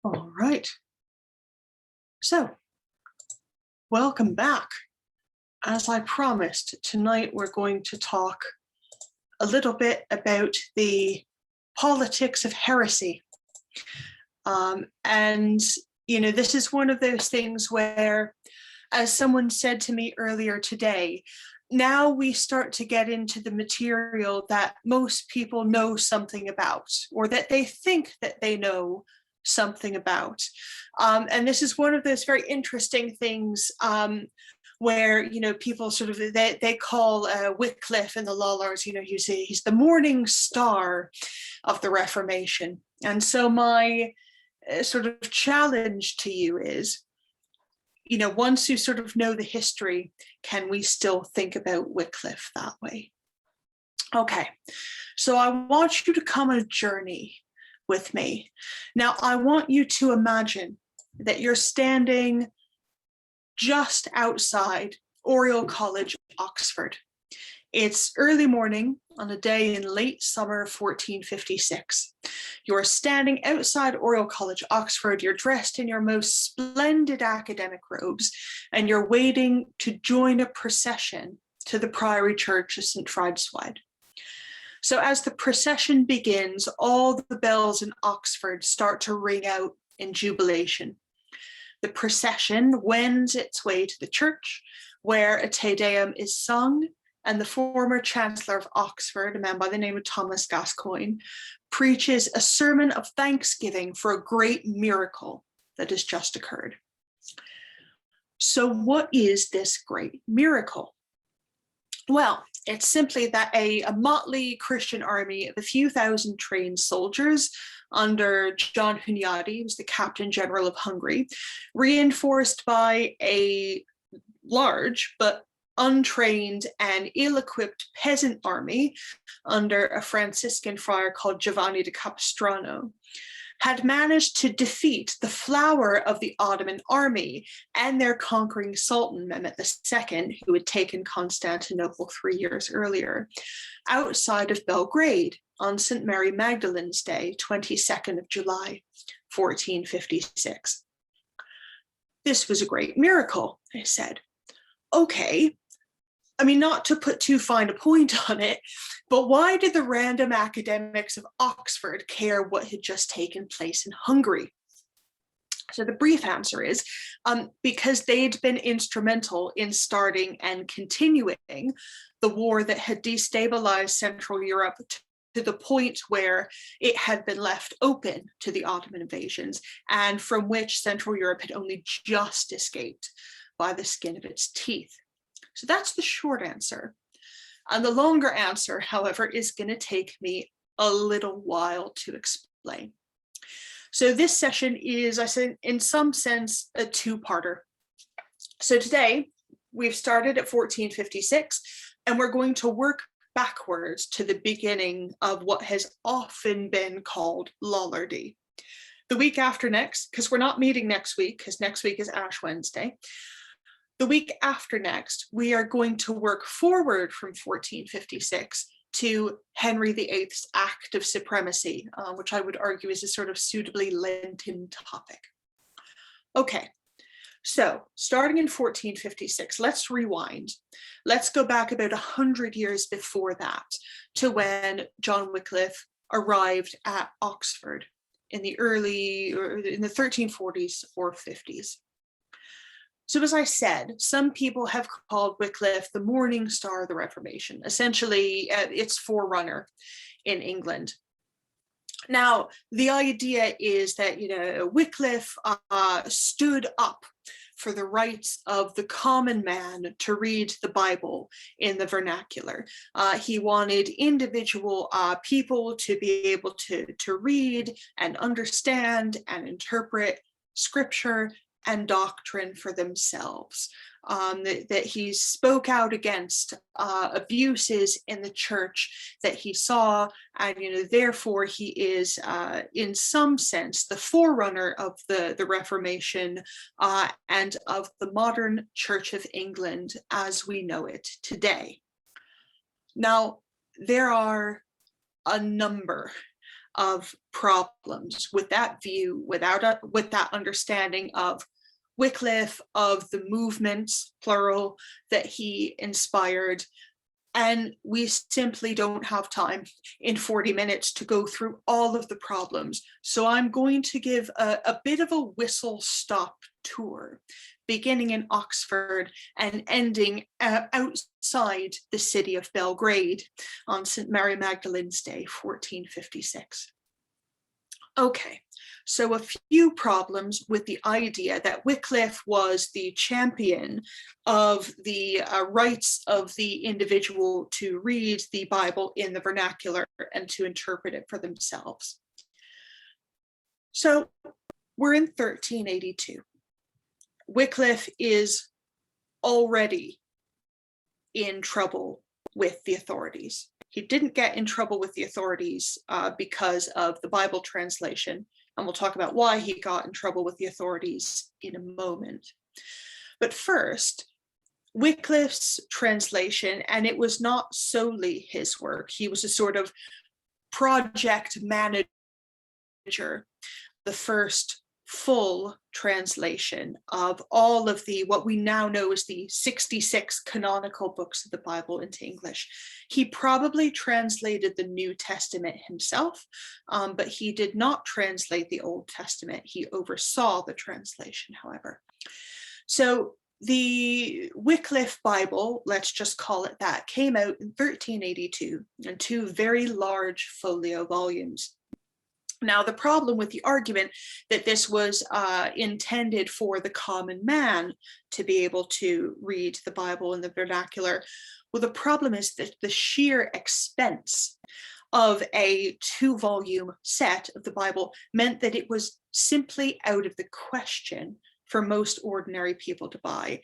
All right. So, welcome back. As I promised, tonight we're going to talk a little bit about the politics of heresy. This is one of those things where, as someone said to me earlier today, now we start to get into the material that most people know something about, or that they think that they know something about. And this is one of those very interesting things where, people sort of, they call Wycliffe and the Lollards, he's the morning star of the Reformation. And so my sort of challenge to you is, once you sort of know the history, can we still think about Wycliffe that way? Okay, so I want you to come on a journey with me. Now, I want you to imagine that you're standing just outside Oriel College, Oxford. It's early morning on a day in late summer 1456. You're standing outside Oriel College, Oxford. You're dressed in your most splendid academic robes, and you're waiting to join a procession to the Priory Church of St. Friedeswide. So as the procession begins, all the bells in Oxford start to ring out in jubilation. The procession wends its way to the church, where a Te Deum is sung, and the former Chancellor of Oxford, a man by the name of Thomas Gascoigne, preaches a sermon of thanksgiving for a great miracle that has just occurred. So what is this great miracle? Well, it's simply that a motley Christian army of a few thousand trained soldiers under John Hunyadi, who's the Captain General of Hungary, reinforced by a large but untrained and ill-equipped peasant army under a Franciscan friar called Giovanni da Capistrano, had managed to defeat the flower of the Ottoman army and their conquering Sultan, Mehmet II, who had taken Constantinople 3 years earlier, outside of Belgrade on St. Mary Magdalene's Day, 22nd of July, 1456. This was a great miracle, I said. Okay, not to put too fine a point on it, but why did the random academics of Oxford care what had just taken place in Hungary? So the brief answer is because they'd been instrumental in starting and continuing the war that had destabilized Central Europe to the point where it had been left open to the Ottoman invasions, and from which Central Europe had only just escaped by the skin of its teeth. So that's the short answer. And the longer answer, however, is going to take me a little while to explain. So this session is, I said, in some sense, a two-parter. So today, we've started at 1456, and we're going to work backwards to the beginning of what has often been called Lollardy. The week after next, because we're not meeting next week, because next week is Ash Wednesday, the week after next, we are going to work forward from 1456 to Henry VIII's Act of Supremacy, which I would argue is a sort of suitably Lenten topic. Okay, so starting in 1456, let's rewind. Let's go back about 100 years before that to when John Wycliffe arrived at Oxford in the 1340s or 50s. So as I said, some people have called Wycliffe the morning star of the Reformation, essentially its forerunner in England. Now, the idea is that, Wycliffe stood up for the rights of the common man to read the Bible in the vernacular. He wanted individual people to be able to read and understand and interpret Scripture and doctrine for themselves, that he spoke out against abuses in the church that he saw, and therefore he is in some sense the forerunner of the Reformation and of the modern Church of England as we know it today. Now, there are a number of problems with that view, with that understanding of Wycliffe, of the movements, plural, that he inspired. And we simply don't have time in 40 minutes to go through all of the problems. So I'm going to give a bit of a whistle-stop tour, beginning in Oxford and ending outside the city of Belgrade on St. Mary Magdalene's Day, 1456. Okay, so a few problems with the idea that Wycliffe was the champion of the rights of the individual to read the Bible in the vernacular and to interpret it for themselves. So we're in 1382. Wycliffe is already in trouble with the authorities. He didn't get in trouble with the authorities because of the Bible translation, and we'll talk about why he got in trouble with the authorities in a moment. But first, Wycliffe's translation, and it was not solely his work, he was a sort of project manager, the first full translation of all of the, what we now know as the 66 canonical books of the Bible into English. He probably translated the New Testament himself, but he did not translate the Old Testament. He oversaw the translation, however. So the Wycliffe Bible, let's just call it that, came out in 1382 in two very large folio volumes. Now, the problem with the argument that this was intended for the common man to be able to read the Bible in the vernacular, well, the problem is that the sheer expense of a 2-volume set of the Bible meant that it was simply out of the question for most ordinary people to buy,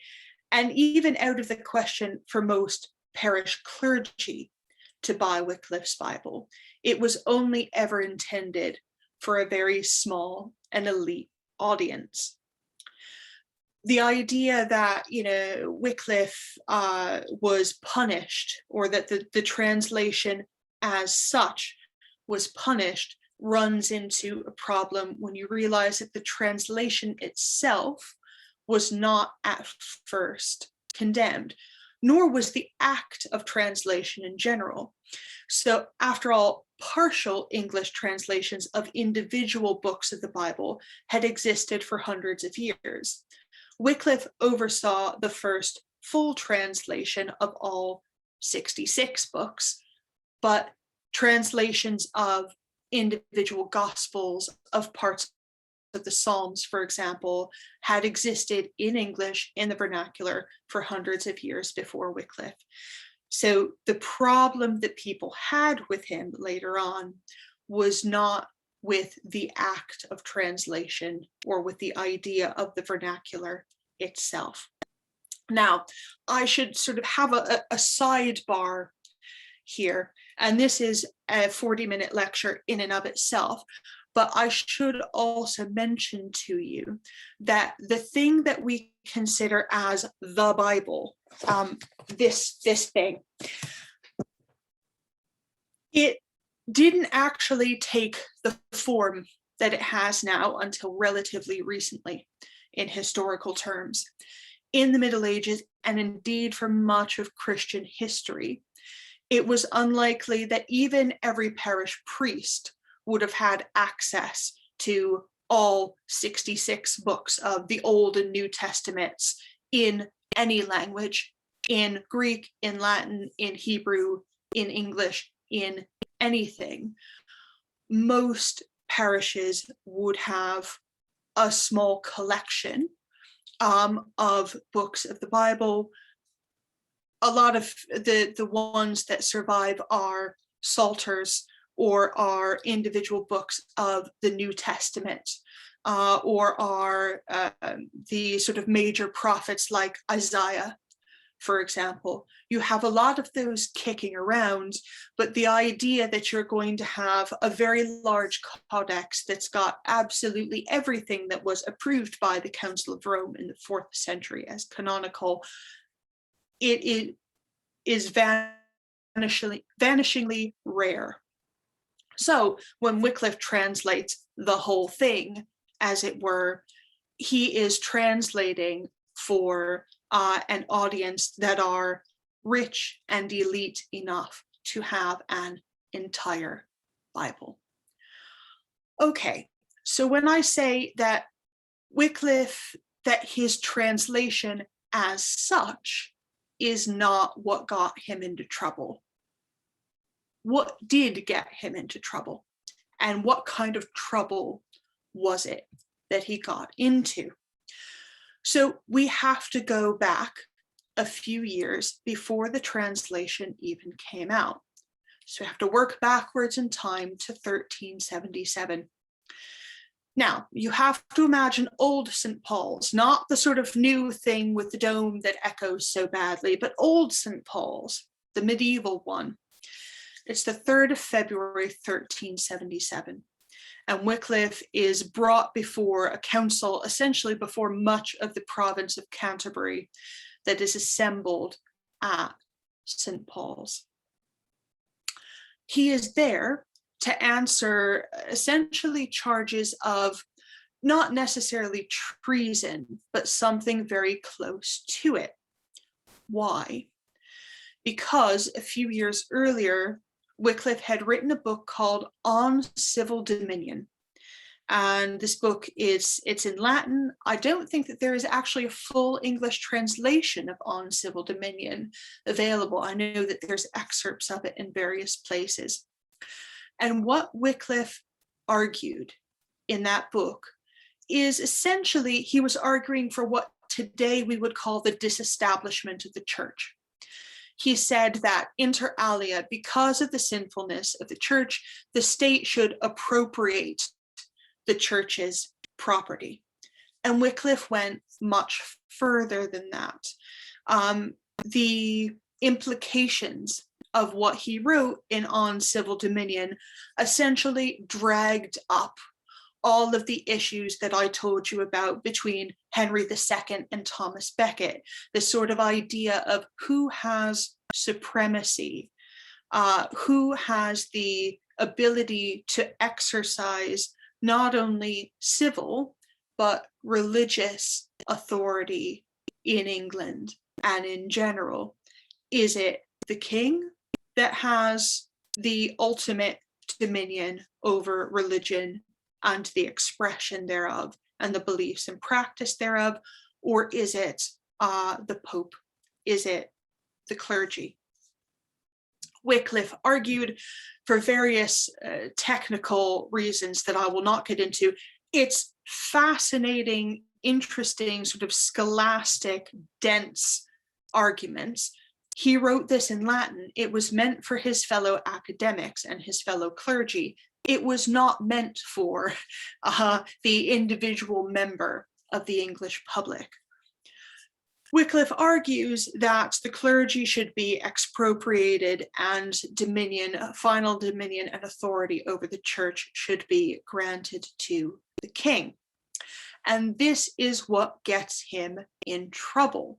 and even out of the question for most parish clergy to buy Wycliffe's Bible. It was only ever intended for a very small and elite audience. The idea that, Wycliffe was punished, or that the translation as such was punished, runs into a problem when you realize that the translation itself was not at first condemned, nor was the act of translation in general. So after all, partial English translations of individual books of the Bible had existed for hundreds of years. Wycliffe oversaw the first full translation of all 66 books, but translations of individual Gospels, of parts of the Psalms, for example, had existed in English in the vernacular for hundreds of years before Wycliffe. So the problem that people had with him later on was not with the act of translation or with the idea of the vernacular itself. Now, I should sort of have a sidebar here, and this is a 40-minute lecture in and of itself, but I should also mention to you that the thing that we consider as the Bible, this thing, it didn't actually take the form that it has now until relatively recently in historical terms. In the Middle Ages, and indeed for much of Christian history, it was unlikely that even every parish priest would have had access to all 66 books of the Old and New Testaments in any language, in Greek, in Latin, in Hebrew, in English, in anything. Most parishes would have a small collection of books of the Bible. A lot of the ones that survive are psalters, or are individual books of the New Testament, or are the sort of major prophets like Isaiah, for example. You have a lot of those kicking around, but the idea that you're going to have a very large codex that's got absolutely everything that was approved by the Council of Rome in the 4th century as canonical, it is vanishingly rare. So when Wycliffe translates the whole thing, as it were, he is translating for an audience that are rich and elite enough to have an entire Bible. Okay, so when I say that Wycliffe, that his translation as such is not what got him into trouble, what did get him into trouble? And what kind of trouble was it that he got into? So we have to go back a few years before the translation even came out. So we have to work backwards in time to 1377. Now, you have to imagine old St. Paul's, not the sort of new thing with the dome that echoes so badly, but old St. Paul's, the medieval one. It's the 3rd of February, 1377. And Wycliffe is brought before a council, essentially before much of the province of Canterbury, that is assembled at St. Paul's. He is there to answer essentially charges of not necessarily treason, but something very close to it. Why? Because a few years earlier, Wycliffe had written a book called On Civil Dominion. And this book it's in Latin. I don't think that there is actually a full English translation of On Civil Dominion available. I know that there's excerpts of it in various places. And what Wycliffe argued in that book is essentially, he was arguing for what today we would call the disestablishment of the church. He said that inter alia, because of the sinfulness of the church, the state should appropriate the church's property. And Wycliffe went much further than that. The implications of what he wrote in On Civil Dominion essentially dragged up all of the issues that I told you about between Henry II and Thomas Becket, this sort of idea of who has supremacy, who has the ability to exercise not only civil, but religious authority in England and in general. Is it the king that has the ultimate dominion over religion and the expression thereof and the beliefs and practice thereof? Or is it the Pope? Is it the clergy? Wycliffe argued for various technical reasons that I will not get into. It's fascinating, interesting, sort of scholastic, dense arguments. He wrote this in Latin. It was meant for his fellow academics and his fellow clergy. It was not meant for the individual member of the English public. Wycliffe argues that the clergy should be expropriated and dominion, final dominion and authority over the church should be granted to the king. And this is what gets him in trouble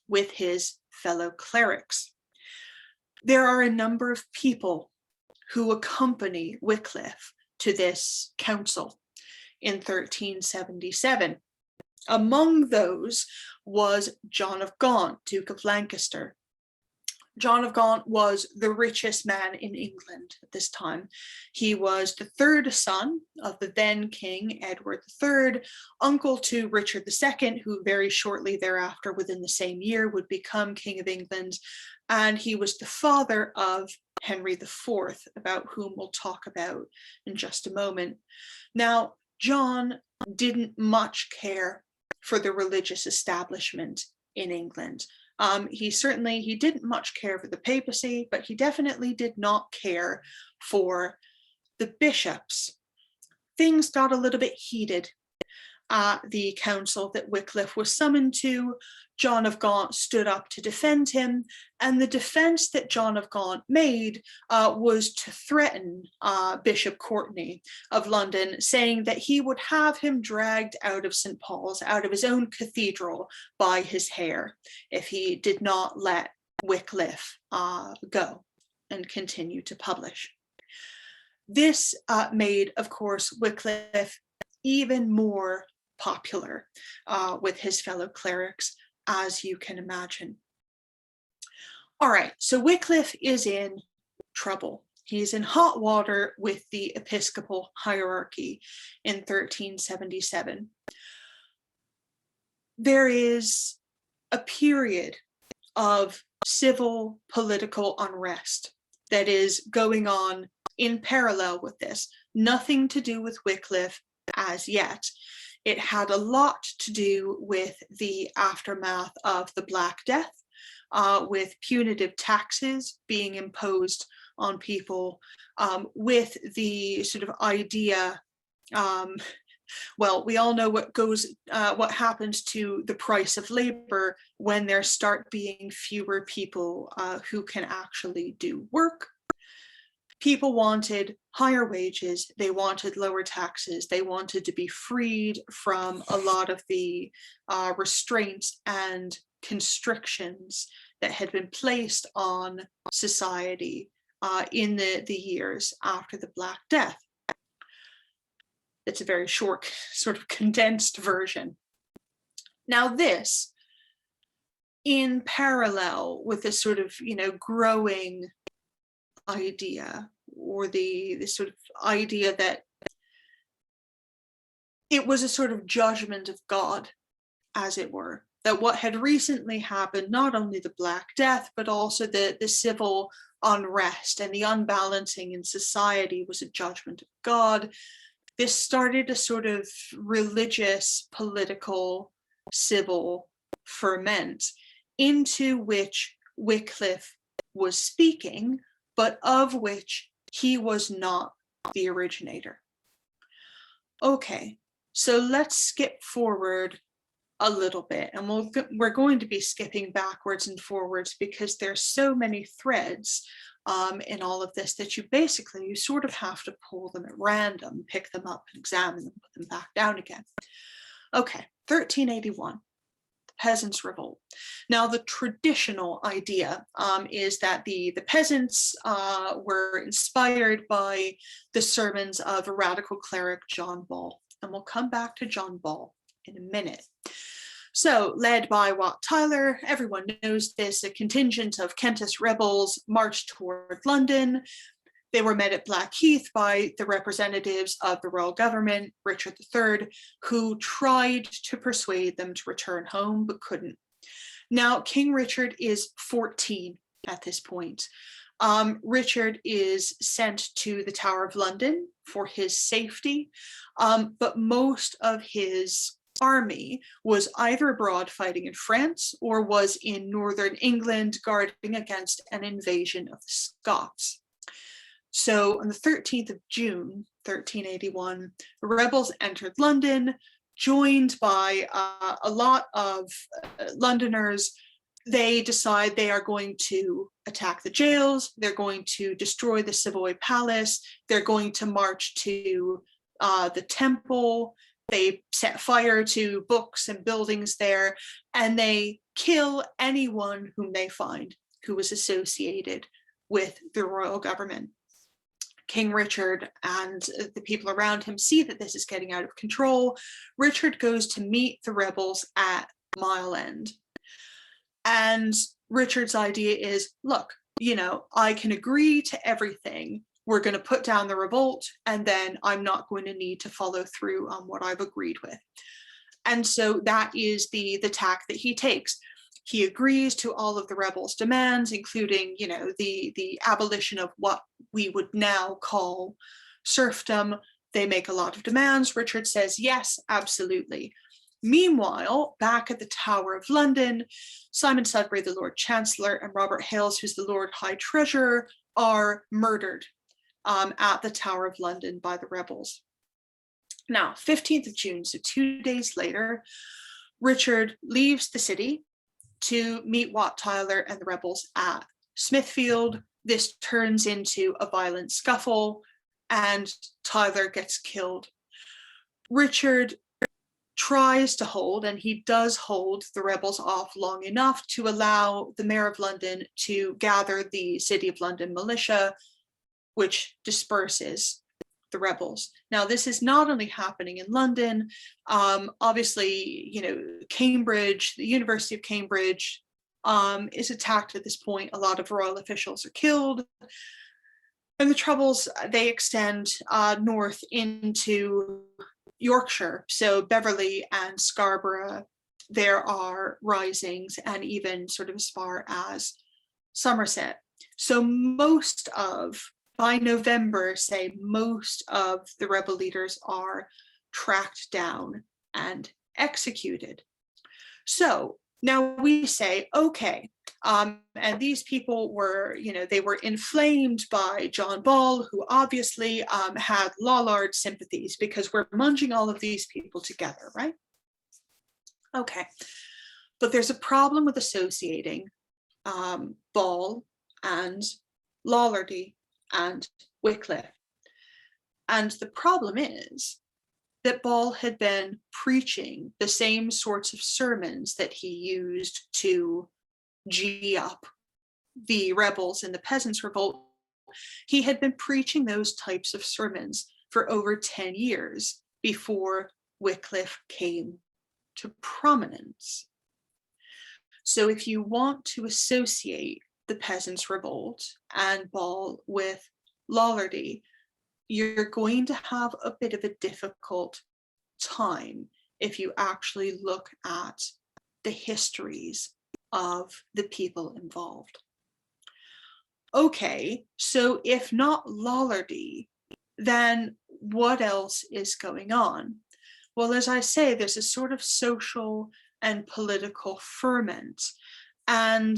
with his fellow clerics. There are a number of people who accompany Wycliffe to this council in 1377. Among those was John of Gaunt, Duke of Lancaster. John of Gaunt was the richest man in England at this time. He was the third son of the then King Edward III, uncle to Richard II, who very shortly thereafter, within the same year, would become King of England. And he was the father of Henry IV, about whom we'll talk about in just a moment. Now, John didn't much care for the religious establishment in England. He didn't much care for the papacy, but he definitely did not care for the bishops. Things got a little bit heated at the council that Wycliffe was summoned to. John of Gaunt stood up to defend him, and the defense that John of Gaunt made was to threaten Bishop Courtenay of London, saying that he would have him dragged out of St. Paul's, out of his own cathedral, by his hair, if he did not let Wycliffe go and continue to publish. This made, of course, Wycliffe even more popular with his fellow clerics, as you can imagine. All right, so Wycliffe is in trouble. He's in hot water with the episcopal hierarchy in 1377. There is a period of civil political unrest that is going on in parallel with this. Nothing to do with Wycliffe as yet. It had a lot to do with the aftermath of the Black Death, with punitive taxes being imposed on people, with the sort of idea, well, we all know what happens to the price of labor when there start being fewer people who can actually do work. People wanted higher wages, they wanted lower taxes, they wanted to be freed from a lot of the restraints and constrictions that had been placed on society in the years after the Black Death. It's a very short, sort of condensed version. Now this, in parallel with this sort of, growing idea, or the sort of idea that it was a sort of judgment of God, as it were, that what had recently happened, not only the Black Death, but also the civil unrest and the unbalancing in society, was a judgment of God. This started a sort of religious, political, civil ferment into which Wycliffe was speaking, but of which he was not the originator. Okay, so let's skip forward a little bit, and we're going to be skipping backwards and forwards because there's so many threads in all of this that you sort of have to pull them at random, pick them up and examine them, put them back down again. Okay, 1381. Peasants' revolt. Now, the traditional idea is that the peasants were inspired by the sermons of a radical cleric, John Ball, and we'll come back to John Ball in a minute. So, led by Wat Tyler, everyone knows this, a contingent of Kentist rebels marched toward London. They were met at Blackheath by the representatives of the royal government, Richard III, who tried to persuade them to return home, but couldn't. Now, King Richard is 14 at this point. Richard is sent to the Tower of London for his safety, but most of his army was either abroad fighting in France or was in northern England guarding against an invasion of the Scots. So on the 13th of June, 1381, the rebels entered London, joined by a lot of Londoners. They decide they are going to attack the jails, they're going to destroy the Savoy Palace, they're going to march to the Temple, they set fire to books and buildings there, and they kill anyone whom they find who was associated with the royal government. King Richard and the people around him see that this is getting out of control. Richard goes to meet the rebels at Mile End. And Richard's idea is, look, I can agree to everything. We're going to put down the revolt, and then I'm not going to need to follow through on what I've agreed with. And so that is the tack that he takes. He agrees to all of the rebels' demands, including, the abolition of what we would now call serfdom. They make a lot of demands. Richard says, yes, absolutely. Meanwhile, back at the Tower of London, Simon Sudbury, the Lord Chancellor, and Robert Hales, who's the Lord High Treasurer, are murdered at the Tower of London by the rebels. Now, 15th of June, so 2 days later, Richard leaves the city to meet Wat Tyler and the rebels at Smithfield. This turns into a violent scuffle, and Tyler gets killed. Richard tries to hold, and he does hold, the rebels off long enough to allow the Mayor of London to gather the City of London militia, which disperses. the rebels. Now, this is not only happening in London. Obviously, Cambridge, the University of Cambridge, is attacked at this point. A lot of royal officials are killed. And the Troubles, they extend north into Yorkshire. So Beverley and Scarborough, there are risings, and even sort of as far as Somerset. So by November, say, most of the rebel leaders are tracked down and executed. So now we say, okay, and these people were, they were inflamed by John Ball, who obviously had Lollard sympathies, because we're munging all of these people together, right? Okay, but there's a problem with associating Ball and Lollardy and Wycliffe. And the problem is that Ball had been preaching the same sorts of sermons that he used to gee up the rebels in the Peasants' Revolt. He had been preaching those types of sermons for over 10 years before Wycliffe came to prominence. So if you want to associate the Peasants' Revolt and Ball with Lollardy, you're going to have a bit of a difficult time if you actually look at the histories of the people involved. Okay, so if not Lollardy, then what else is going on? Well, as I say, there's a sort of social and political ferment, and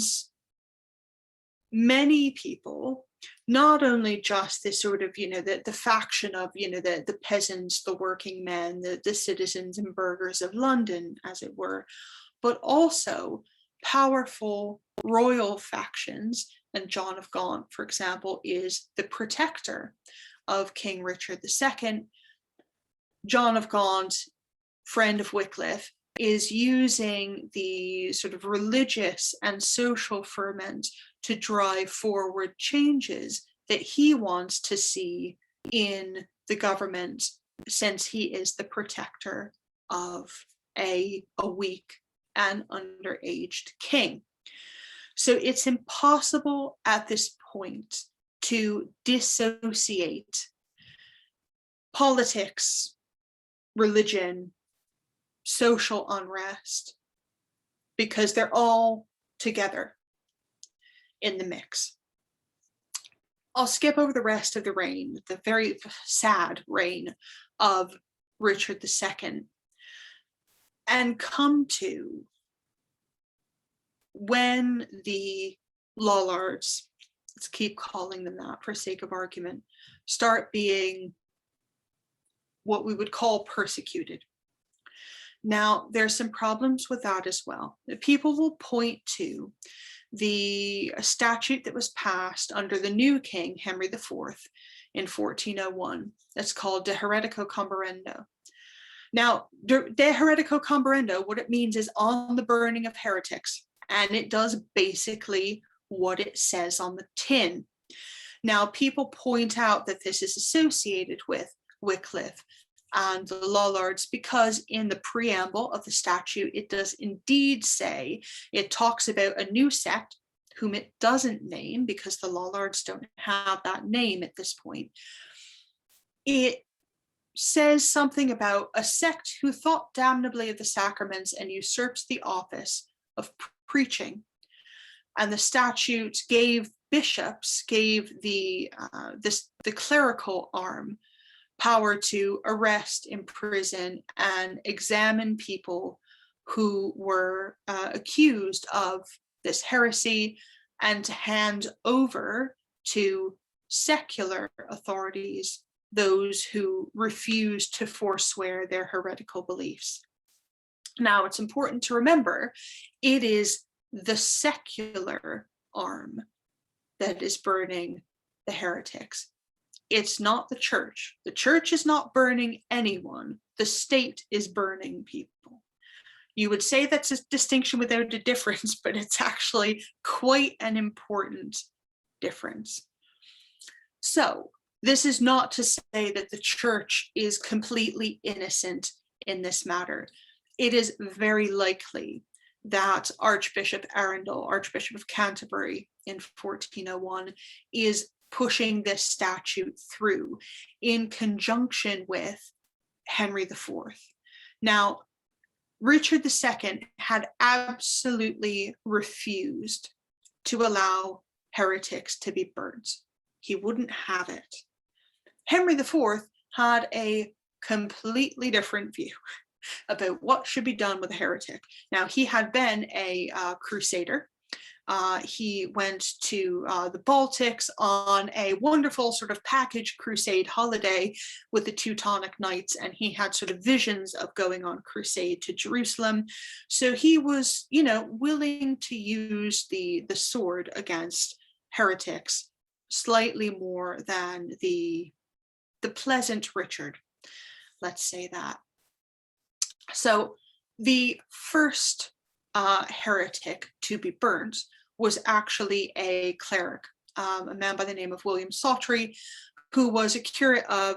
many people, not only just this sort of, the faction of, the peasants, the working men, the citizens and burghers of London, as it were, but also powerful royal factions. And John of Gaunt, for example, is the protector of King Richard II. John of Gaunt, friend of Wycliffe, is using the sort of religious and social ferment to drive forward changes that he wants to see in the government, since he is the protector of a weak and underaged king. So it's impossible at this point to dissociate politics, religion, social unrest, because they're all together in the mix. I'll skip over the rest of the reign, the very sad reign of Richard II, and come to when the Lollards, let's keep calling them that for sake of argument, start being what we would call persecuted. Now, there's some problems with that as well. People will point to the statute that was passed under the new king, Henry IV, in 1401. That's called de heretico comburendo. Now, de heretico comburendo, what it means is on the burning of heretics, and it does basically what it says on the tin. Now, people point out that this is associated with Wycliffe and the Lollards, because in the preamble of the statute, it does indeed say, it talks about a new sect, whom it doesn't name because the Lollards don't have that name at this point. It says something about a sect who thought damnably of the sacraments and usurps the office of preaching. And the statute gave bishops, gave the clerical arm, power to arrest, imprison, and examine people who were accused of this heresy, and to hand over to secular authorities those who refused to forswear their heretical beliefs. Now, it's important to remember, it is the secular arm that is burning the heretics. It's not the church. The church is not burning anyone. The state is burning people. You would say that's a distinction without a difference, but it's actually quite an important difference. So This is not to say that the church is completely innocent in this matter. It is very likely that Archbishop Arundel, Archbishop of Canterbury in 1401, is pushing this statute through in conjunction with Henry IV. Now, Richard II had absolutely refused to allow heretics to be burnt. He wouldn't have it. Henry IV had a completely different view about what should be done with a heretic. Now, he had been a crusader. He went to the Baltics on a wonderful sort of package crusade holiday with the Teutonic Knights, and he had sort of visions of going on crusade to Jerusalem. So he was, willing to use the sword against heretics slightly more than the pleasant Richard, let's say that. So the first heretic to be burned was actually a cleric, a man by the name of William Sawtry, who was a curate of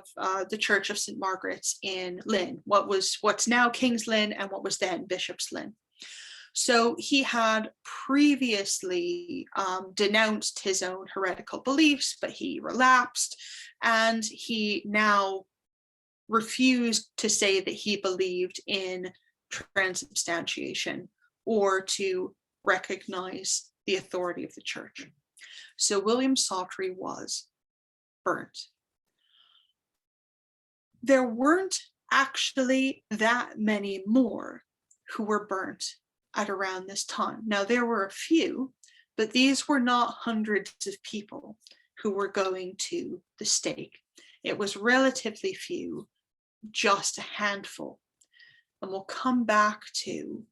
the Church of St. Margaret's in Lynn, what's now King's Lynn and what was then Bishop's Lynn. So he had previously denounced his own heretical beliefs, but he relapsed, and he now refused to say that he believed in transubstantiation or to recognize the authority of the church. So William Sawtry was burnt. There weren't actually that many more who were burnt at around this time. Now, there were a few, but these were not hundreds of people who were going to the stake. It was relatively few, just a handful. And we'll come back to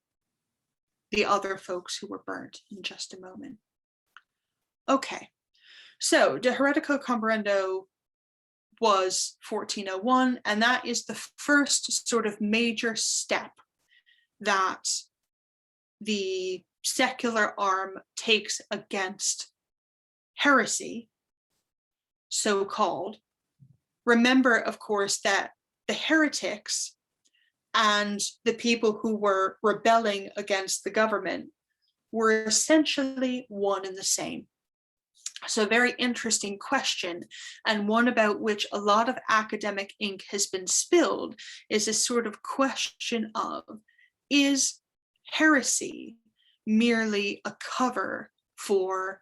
the other folks who were burnt in just a moment. Okay, so De Heretico Comparendo was 1401, and that is the first sort of major step that the secular arm takes against heresy, so-called. Remember, of course, that the heretics and the people who were rebelling against the government were essentially one and the same. So a very interesting question, and one about which a lot of academic ink has been spilled, is this sort of question of, is heresy merely a cover for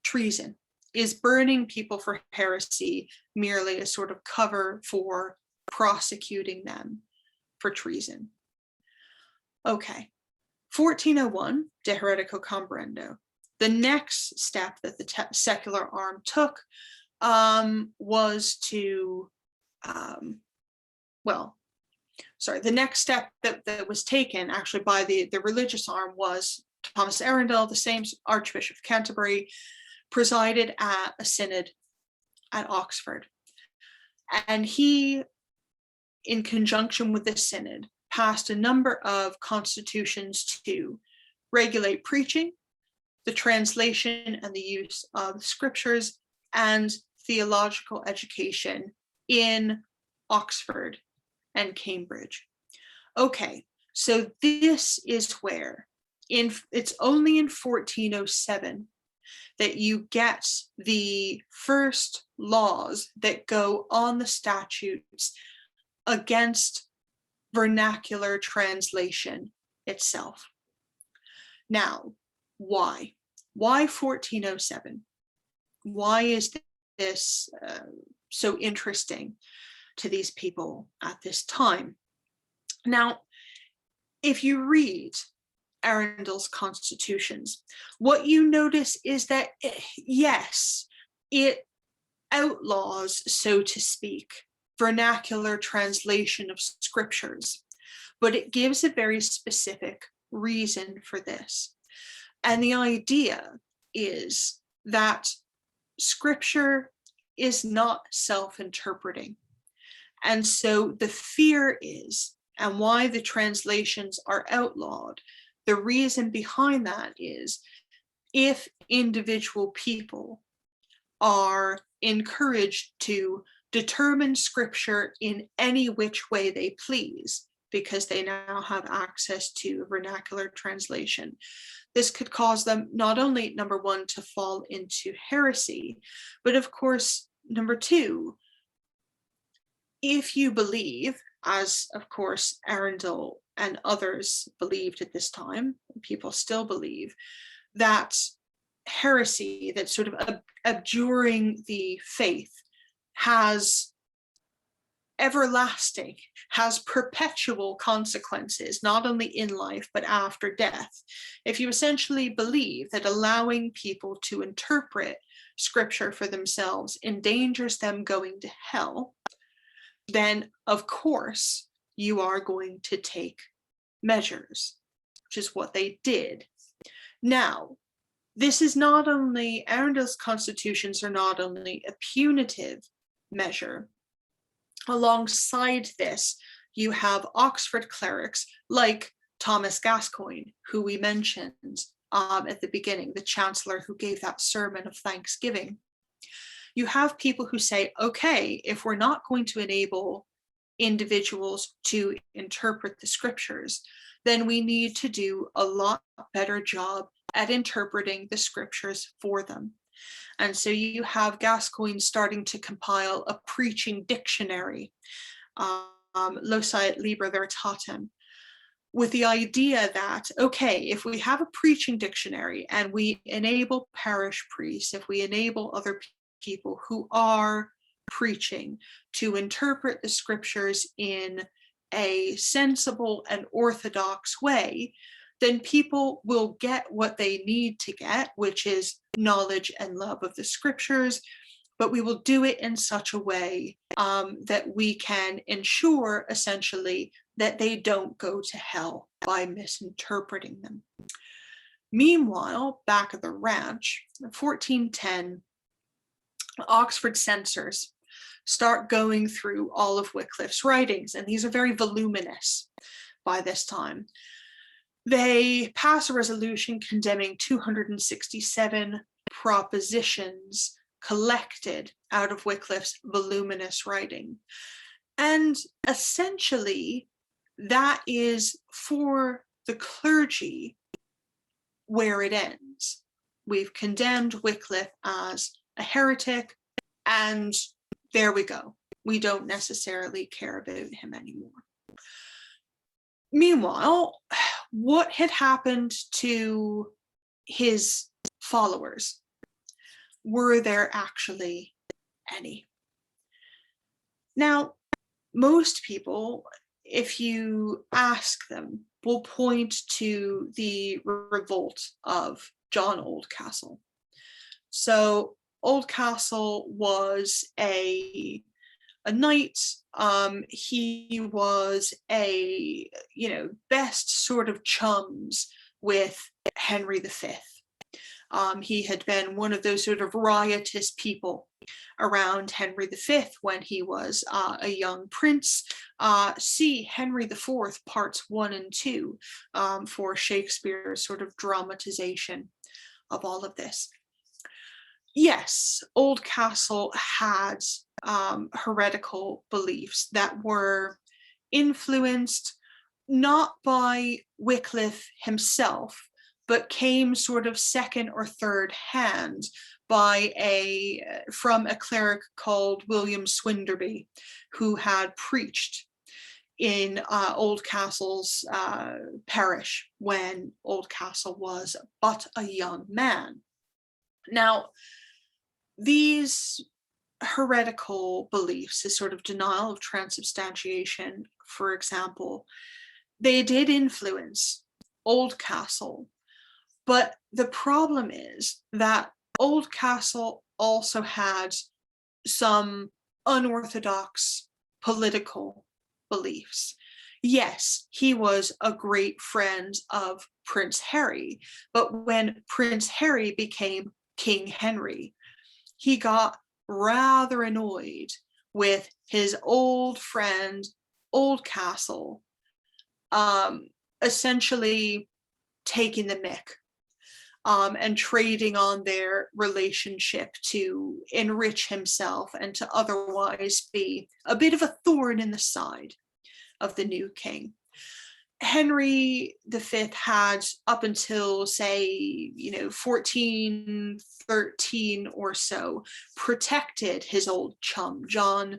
treason? Is burning people for heresy merely a sort of cover for prosecuting them for treason? Okay, 1401, De Heretico Comparendo. The next step that the secular arm took was to, the next step that was taken actually by the religious arm was Thomas Arundel, the same Archbishop of Canterbury, presided at a synod at Oxford. And he, in conjunction with the synod, passed a number of constitutions to regulate preaching, the translation and the use of scriptures, and theological education in Oxford and Cambridge. Okay, so this is where, it's only in 1407 that you get the first laws that go on the statutes against vernacular translation itself. Now, why? Why 1407? Why is this so interesting to these people at this time? Now, if you read Arundel's constitutions, what you notice is that, yes, it outlaws, so to speak, vernacular translation of scriptures, but it gives a very specific reason for this. And the idea is that scripture is not self-interpreting. And so the fear is, and why the translations are outlawed, the reason behind that is, if individual people are encouraged to determine scripture in any which way they please, because they now have access to vernacular translation. This could cause them not only, number one, to fall into heresy, but of course, number two, if you believe, as of course Arundel and others believed at this time, people still believe, that heresy, that sort of abjuring the faith, has everlasting, has perpetual consequences, not only in life, but after death. If you essentially believe that allowing people to interpret scripture for themselves endangers them going to hell, then of course you are going to take measures, which is what they did. Now, this is not only, Arundel's constitutions are not only a punitive measure. Alongside this, you have Oxford clerics like Thomas Gascoigne, who we mentioned at the beginning, the chancellor who gave that sermon of thanksgiving. You have people who say, okay, if we're not going to enable individuals to interpret the scriptures, then we need to do a lot better job at interpreting the scriptures for them. And so you have Gascoigne starting to compile a preaching dictionary, Loci et Liber Veritatem, with the idea that, okay, if we have a preaching dictionary and we enable parish priests, if we enable other people who are preaching to interpret the scriptures in a sensible and orthodox way, then people will get what they need to get, which is knowledge and love of the scriptures, but we will do it in such a way that we can ensure essentially that they don't go to hell by misinterpreting them. Meanwhile, back at the ranch, in 1410, Oxford censors start going through all of Wycliffe's writings, and these are very voluminous by this time. They pass a resolution condemning 267 propositions collected out of Wycliffe's voluminous writing. And essentially, that is for the clergy where it ends. We've condemned Wycliffe as a heretic, and there we go. We don't necessarily care about him anymore. Meanwhile, what had happened to his followers? Were there actually any? Now, most people, if you ask them, will point to the revolt of John Oldcastle. So Oldcastle was a knight. He was a, best sort of chums with Henry V. He had been one of those sort of riotous people around Henry V when he was a young prince. See Henry IV parts 1 and 2 for Shakespeare's sort of dramatization of all of this. Yes, Oldcastle had heretical beliefs that were influenced not by Wycliffe himself, but came sort of second or third hand from a cleric called William Swinderby, who had preached in Oldcastle's parish when Oldcastle was but a young man. Now, these heretical beliefs, this sort of denial of transubstantiation, for example, they did influence Oldcastle. But the problem is that Oldcastle also had some unorthodox political beliefs. Yes, he was a great friend of Prince Harry, but when Prince Harry became King Henry, he got rather annoyed with his old friend Oldcastle essentially taking the mick. and trading on their relationship to enrich himself and to otherwise be a bit of a thorn in the side of the new king. Henry V had, up until, say, 1413 or so, protected his old chum, John.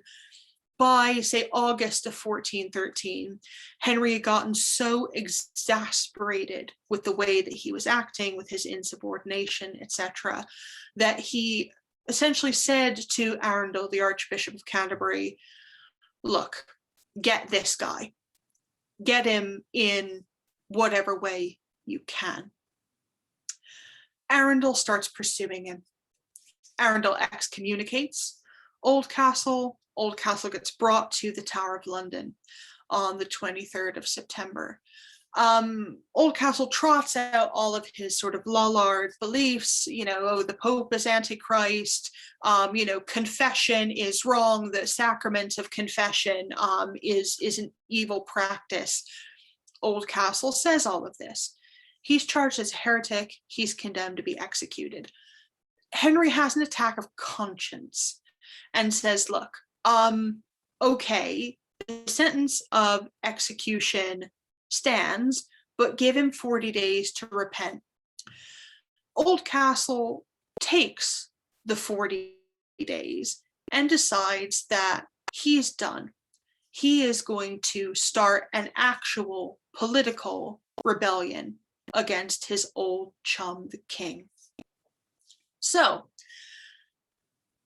By, say, August of 1413, Henry had gotten so exasperated with the way that he was acting, with his insubordination, etc., that he essentially said to Arundel, the Archbishop of Canterbury, look, get this guy. Get him in whatever way you can. Arundel starts pursuing him. Arundel excommunicates Oldcastle. Oldcastle gets brought to the Tower of London on the 23rd of September. Oldcastle trots out all of his sort of Lollard beliefs, the Pope is Antichrist, confession is wrong, the sacrament of confession is an evil practice. Oldcastle says all of this. He's charged as a heretic, he's condemned to be executed. Henry has an attack of conscience and says, look, okay, the sentence of execution stands, but give him 40 days to repent. Oldcastle takes the 40 days and decides that he's done. He is going to start an actual political rebellion against his old chum, the king. So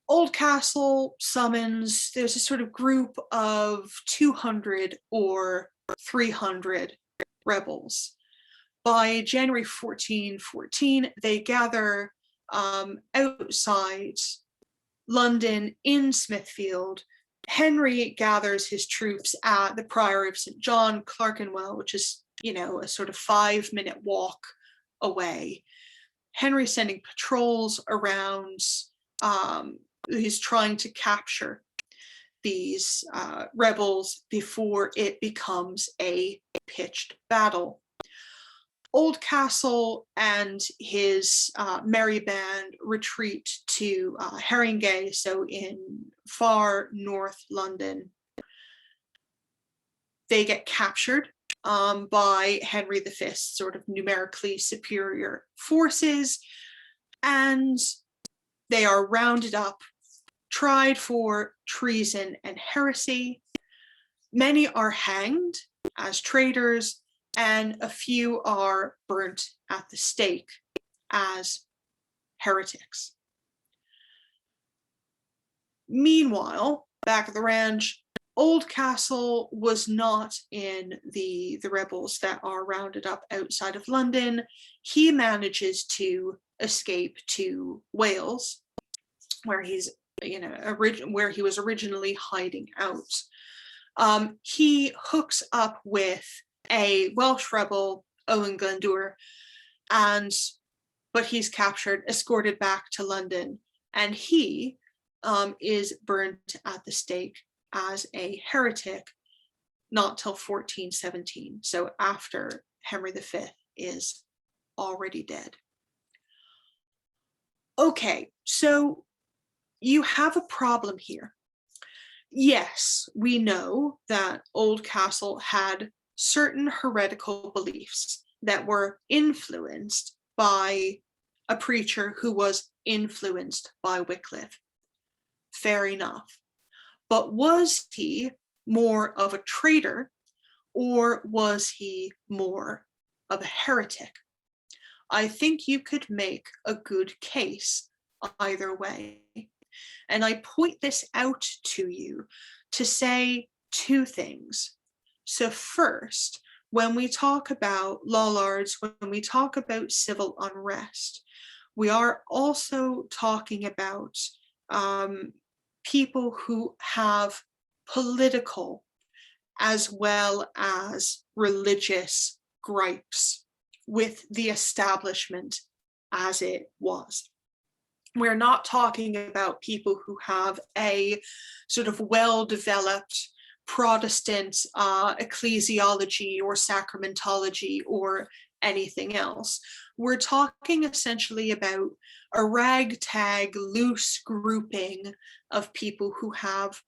Oldcastle summons, there's a sort of group of 200 or 300 rebels. By January 1414, they gather outside London in Smithfield. Henry gathers his troops at the Priory of St. John, Clerkenwell, which is, a sort of 5-minute walk away. Henry's sending patrols around. He's trying to capture these rebels before it becomes a pitched battle. Oldcastle and his merry band retreat to Haringey, so in far north London. They get captured by Henry V's sort of numerically superior forces, and they are rounded up, tried for treason and heresy. Many are hanged as traitors, and a few are burnt at the stake as heretics. Meanwhile, back at the ranch, Oldcastle was not in the rebels that are rounded up outside of London. He manages to escape to Wales, where he's where he was originally hiding out. He hooks up with a Welsh rebel, Owen Glendower, but he's captured, escorted back to London, and he is burnt at the stake as a heretic not till 1417, so after Henry V is already dead. Okay, so you have a problem here. Yes, we know that Oldcastle had certain heretical beliefs that were influenced by a preacher who was influenced by Wycliffe. Fair enough. But was he more of a traitor, or was he more of a heretic? I think you could make a good case either way. And I point this out to you to say two things. So first, when we talk about Lollards, when we talk about civil unrest, we are also talking about people who have political as well as religious gripes with the establishment as it was. We're not talking about people who have a sort of well-developed Protestant ecclesiology or sacramentology or anything else. we're talking essentially about a ragtag, loose grouping of people who have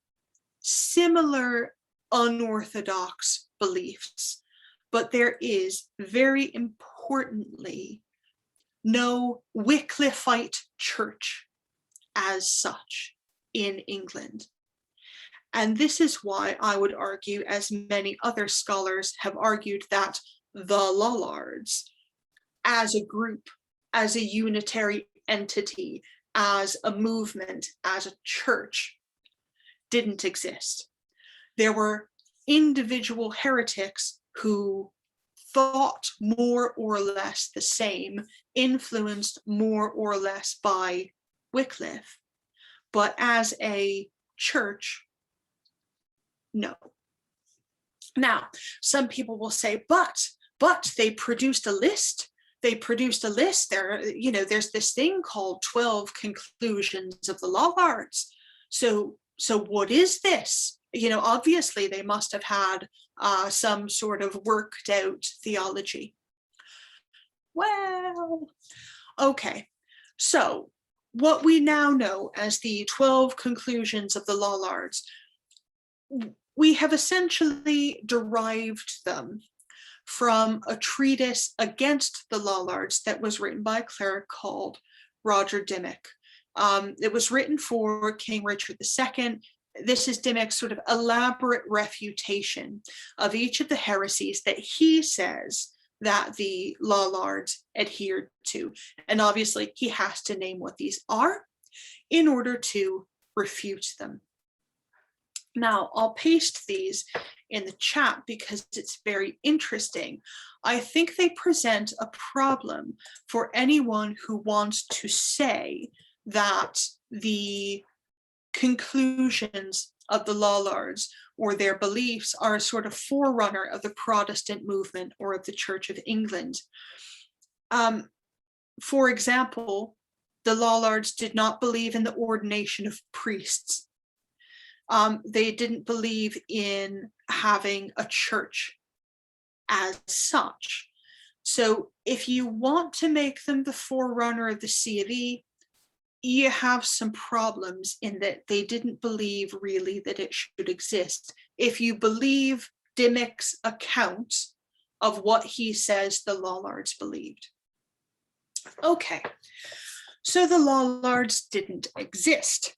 similar unorthodox beliefs, but there is, very importantly, no Wycliffite church as such in England. And this is why I would argue, as many other scholars have argued, that the Lollards, as a group, as a unitary entity, as a movement, as a church, didn't exist. There were individual heretics who thought more or less the same, influenced more or less by Wycliffe, but as a church, no. Now, some people will say, but they produced a list. They produced a list. There's this thing called 12 Conclusions of the Lollards. So what is this? Obviously they must have had some sort of worked out theology. Well, okay. So what we now know as the 12 Conclusions of the Lollards, we have essentially derived them from a treatise against the Lollards that was written by a cleric called Roger Dimmock. It was written for King Richard II. This is Dimmock's sort of elaborate refutation of each of the heresies that he says that the Lollards adhered to. And obviously he has to name what these are in order to refute them. Now, I'll paste these in the chat because it's very interesting. I think they present a problem for anyone who wants to say that the conclusions of the Lollards or their beliefs are a sort of forerunner of the Protestant movement or of the Church of England. For example, the Lollards did not believe in the ordination of priests. They didn't believe in having a church as such. So if you want to make them the forerunner of the C of E, you have some problems in that they didn't believe really that it should exist. If you believe Dimmock's account of what he says the Lollards believed. Okay, so the Lollards didn't exist.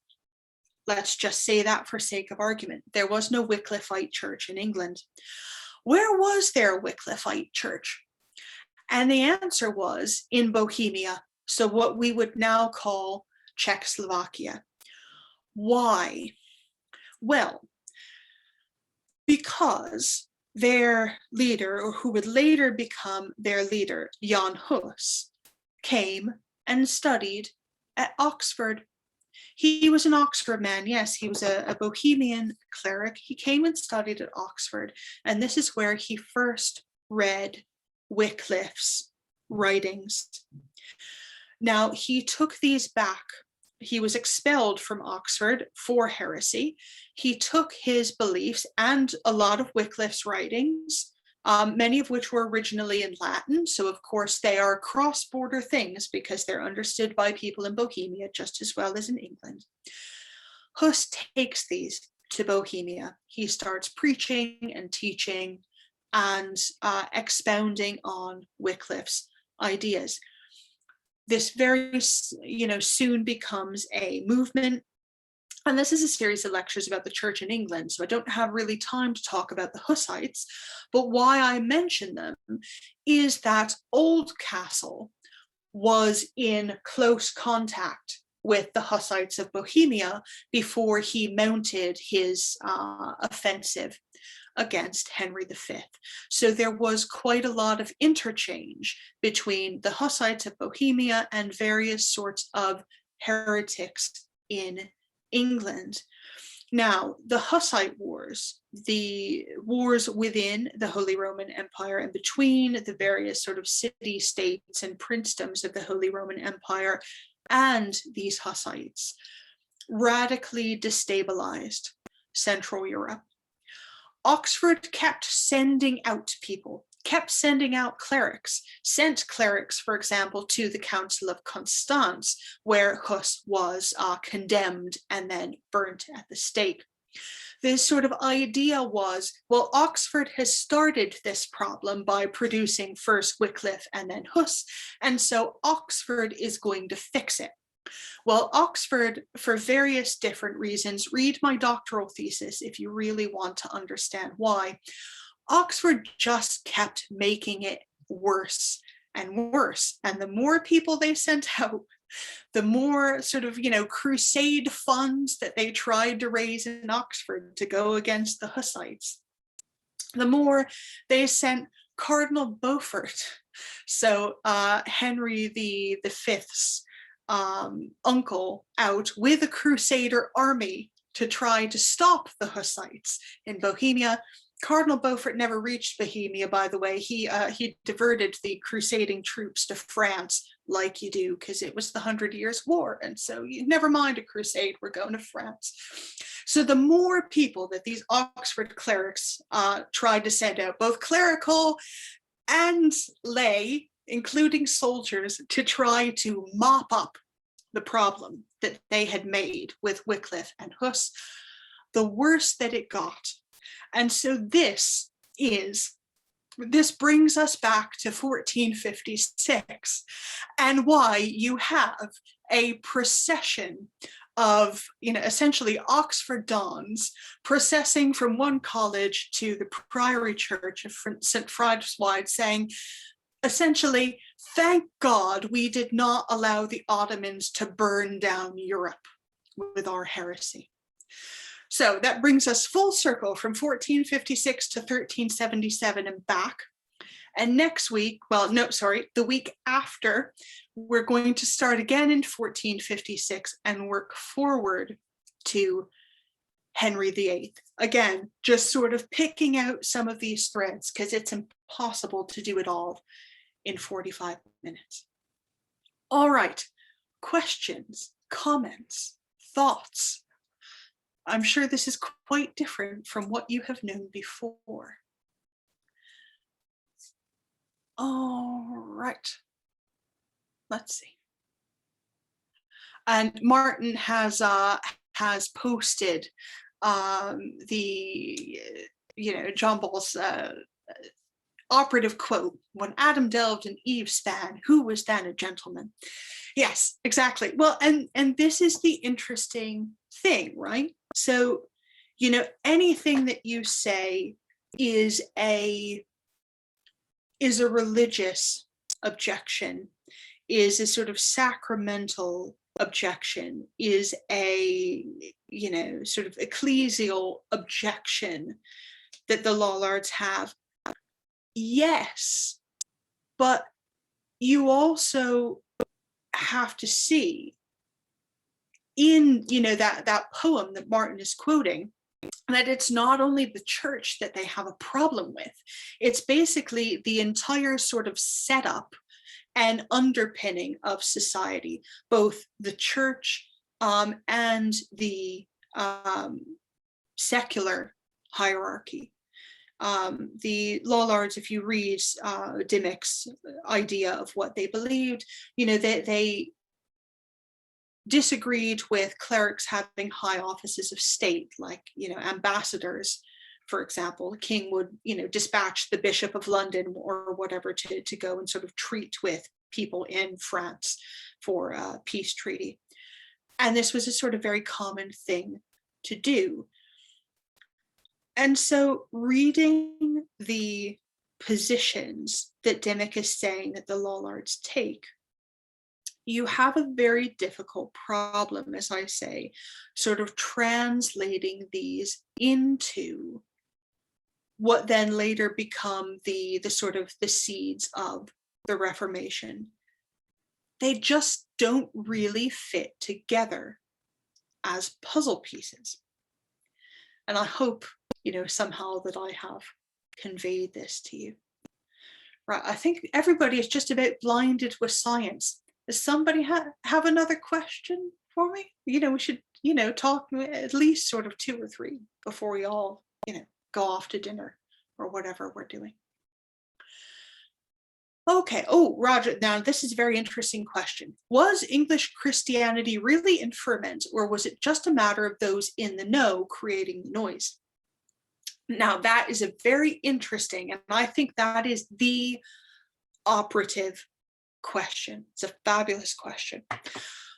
Let's just say that for sake of argument. There was no Wycliffite church in England. Where was there a Wycliffite church? And the answer was in Bohemia, so what we would now call Czechoslovakia. Why? Well, because their leader, or who would later become their leader, Jan Hus, came and studied at Oxford. He was an Oxford man, yes, he was a Bohemian cleric. He came and studied at Oxford, and this is where he first read Wycliffe's writings. Now, he took these back. He was expelled from Oxford for heresy. He took his beliefs and a lot of Wycliffe's writings, many of which were originally in Latin. So of course they are cross-border things because they're understood by people in Bohemia just as well as in England. Hus takes these to Bohemia. He starts preaching and teaching and expounding on Wycliffe's ideas. This very, soon becomes a movement. And this is a series of lectures about the church in England, so I don't have really time to talk about the Hussites, but why I mention them is that Oldcastle was in close contact with the Hussites of Bohemia before he mounted his offensive against Henry V. So there was quite a lot of interchange between the Hussites of Bohemia and various sorts of heretics in England. Now, the Hussite wars, the wars within the Holy Roman Empire and between the various sort of city-states and princedoms of the Holy Roman Empire and these Hussites, radically destabilized Central Europe. Oxford kept sending out people kept sending out clerics, sent clerics, for example, to the Council of Constance, where Hus was condemned and then burnt at the stake. This sort of idea was, well, Oxford has started this problem by producing first Wycliffe and then Hus, and so Oxford is going to fix it. Well, Oxford, for various different reasons, read my doctoral thesis if you really want to understand why, Oxford just kept making it worse and worse. And the more people they sent out, the more sort of, crusade funds that they tried to raise in Oxford to go against the Hussites, the more they sent Cardinal Beaufort, so Henry V's uncle, out with a crusader army to try to stop the Hussites in Bohemia. Cardinal Beaufort never reached Bohemia, by the way. He diverted the crusading troops to France, like you do, because it was the 100 Years' War. And so you never mind a crusade, we're going to France. So the more people that these Oxford clerics tried to send out, both clerical and lay, including soldiers, to try to mop up the problem that they had made with Wycliffe and Hus, the worse that it got. And so this brings us back to 1456 and why you have a procession of, essentially Oxford dons processing from one college to the Priory Church of St. Franciswide, saying, essentially, thank God we did not allow the Ottomans to burn down Europe with our heresy. So that brings us full circle from 1456 to 1377 and back. And next week, the week after, we're going to start again in 1456 and work forward to Henry VIII. Again, just sort of picking out some of these threads because it's impossible to do it all in 45 minutes. All right, questions, comments, thoughts. I'm sure this is quite different from what you have known before. All right, let's see. And Martin has posted the John Ball's operative quote: "When Adam delved in Eve's span, who was then a gentleman?" Yes, exactly. Well, and this is the interesting thing, right? So, anything that you say is a religious objection, is a sort of sacramental objection, is a, sort of ecclesial objection that the Lollards have. Yes, but you also have to see in, that poem that Martin is quoting, that it's not only the church that they have a problem with, it's basically the entire sort of setup and underpinning of society, both the church and the secular hierarchy. The Lollards, if you read Dimmock's idea of what they believed, they disagreed with clerics having high offices of state, like, ambassadors, for example. The king would, dispatch the Bishop of London or whatever to go and sort of treat with people in France for a peace treaty. And this was a sort of very common thing to do. And so reading the positions that Dimmock is saying that the Lollards take, you have a very difficult problem, as I say, sort of translating these into what then later become the sort of the seeds of the Reformation. They just don't really fit together as puzzle pieces. And I hope, somehow that I have conveyed this to you. Right, I think everybody is just about blinded with science. Does somebody have another question for me? We should, talk at least sort of 2 or 3 before we all, go off to dinner or whatever we're doing. Okay. Oh, Roger. Now, this is a very interesting question. Was English Christianity really in ferment, or was it just a matter of those in the know creating the noise? Now, that is a very interesting, and I think that is the operative question. It's a fabulous question.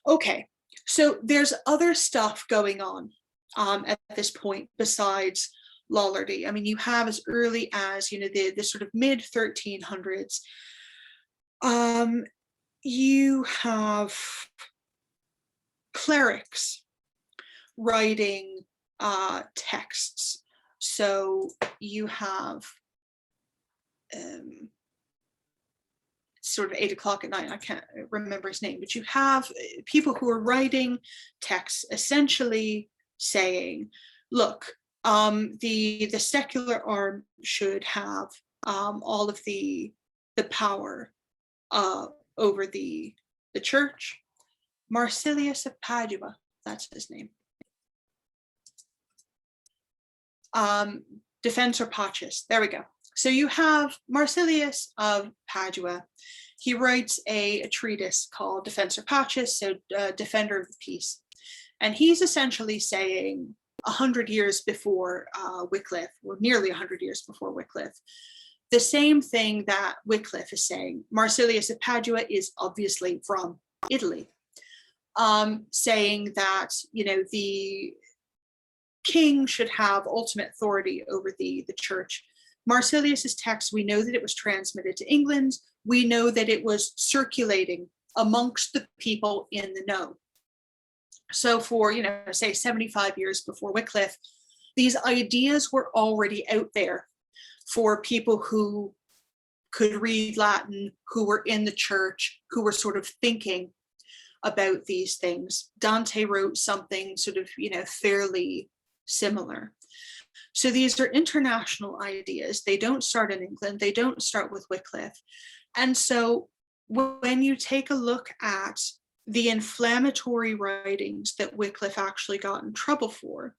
Okay. So there's other stuff going on at this point besides Lollardy. I mean, you have as early as, the sort of mid 1300s. You have clerics writing texts. So you have sort of 8 o'clock at night, I can't remember his name, but you have people who are writing texts essentially saying, look, the secular arm should have all of the power over the church. Marsilius of Padua, that's his name. Defensor Pacis, there we go. So you have Marsilius of Padua. He writes a treatise called Defensor Pacis, so Defender of the Peace. And he's essentially saying 100 years before Wycliffe, or nearly 100 years before Wycliffe, the same thing that Wycliffe is saying. Marsilius of Padua is obviously from Italy, saying that, the king should have ultimate authority over the church. Marsilius's text, we know that it was transmitted to England. We know that it was circulating amongst the people in the know. So for, say 75 years before Wycliffe, these ideas were already out there for people who could read Latin, who were in the church, who were sort of thinking about these things. Dante wrote something sort of, fairly similar. So these are international ideas. They don't start in England. They don't start with Wycliffe. And so when you take a look at the inflammatory writings that Wycliffe actually got in trouble for,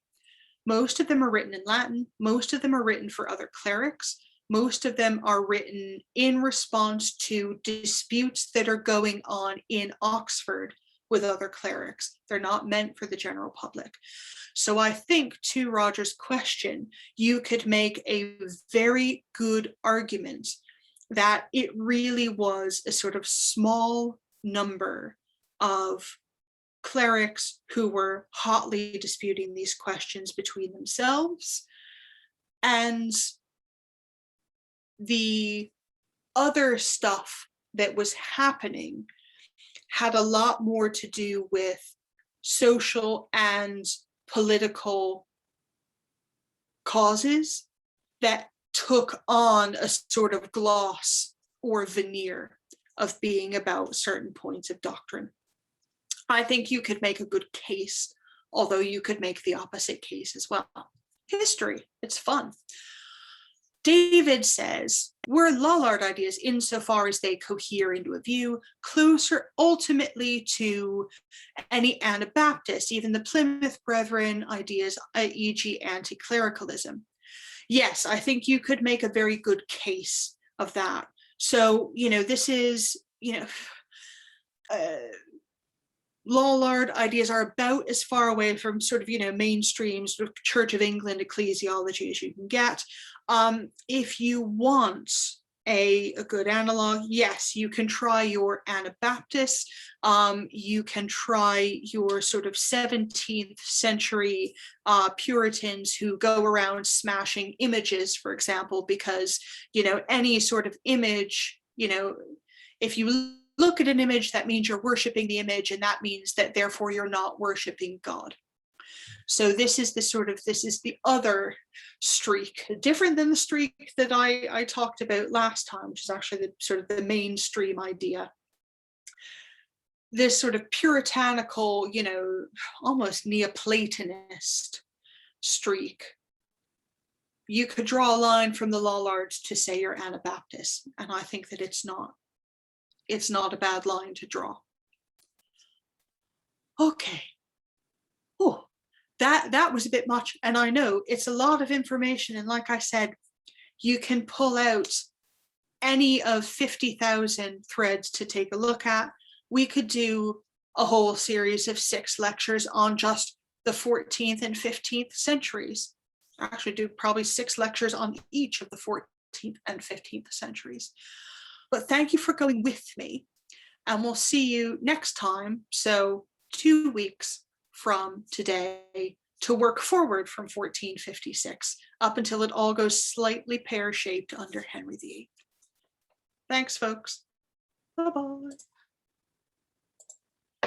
most of them are written in Latin. Most of them are written for other clerics. Most of them are written in response to disputes that are going on in Oxford with other clerics. They're not meant for the general public. So I think, to Roger's question, you could make a very good argument that it really was a sort of small number of clerics who were hotly disputing these questions between themselves, and the other stuff that was happening had a lot more to do with social and political causes that took on a sort of gloss or veneer of being about certain points of doctrine. I think you could make a good case, although you could make the opposite case as well. History, it's fun. David says, were Lollard ideas, insofar as they cohere into a view, closer ultimately to any Anabaptist, even the Plymouth Brethren ideas, e.g. anti-clericalism? Yes, I think you could make a very good case of that. So, this is, Lollard ideas are about as far away from sort of, mainstream sort of Church of England ecclesiology as you can get. If you want a good analog, yes, you can try your Anabaptists. You can try your sort of 17th century Puritans who go around smashing images, for example, because, any sort of image, if you look at an image, that means you're worshiping the image, and that means that therefore you're not worshiping God. So this is the other streak, different than the streak that I talked about last time, which is actually the mainstream idea. This sort of puritanical, almost Neoplatonist streak. You could draw a line from the Lollards to say you're Anabaptist, and I think that it's not a bad line to draw. Okay. Oh, that was a bit much, and I know it's a lot of information, and like I said, you can pull out any of 50,000 threads to take a look at, we could do a whole series of 6 lectures on just the 14th and 15th centuries. Actually, do probably 6 lectures on each of the 14th and 15th centuries. But thank you for going with me, and we'll see you next time. So 2 weeks from today to work forward from 1456 up until it all goes slightly pear-shaped under Henry VIII. Thanks, folks. Bye-bye.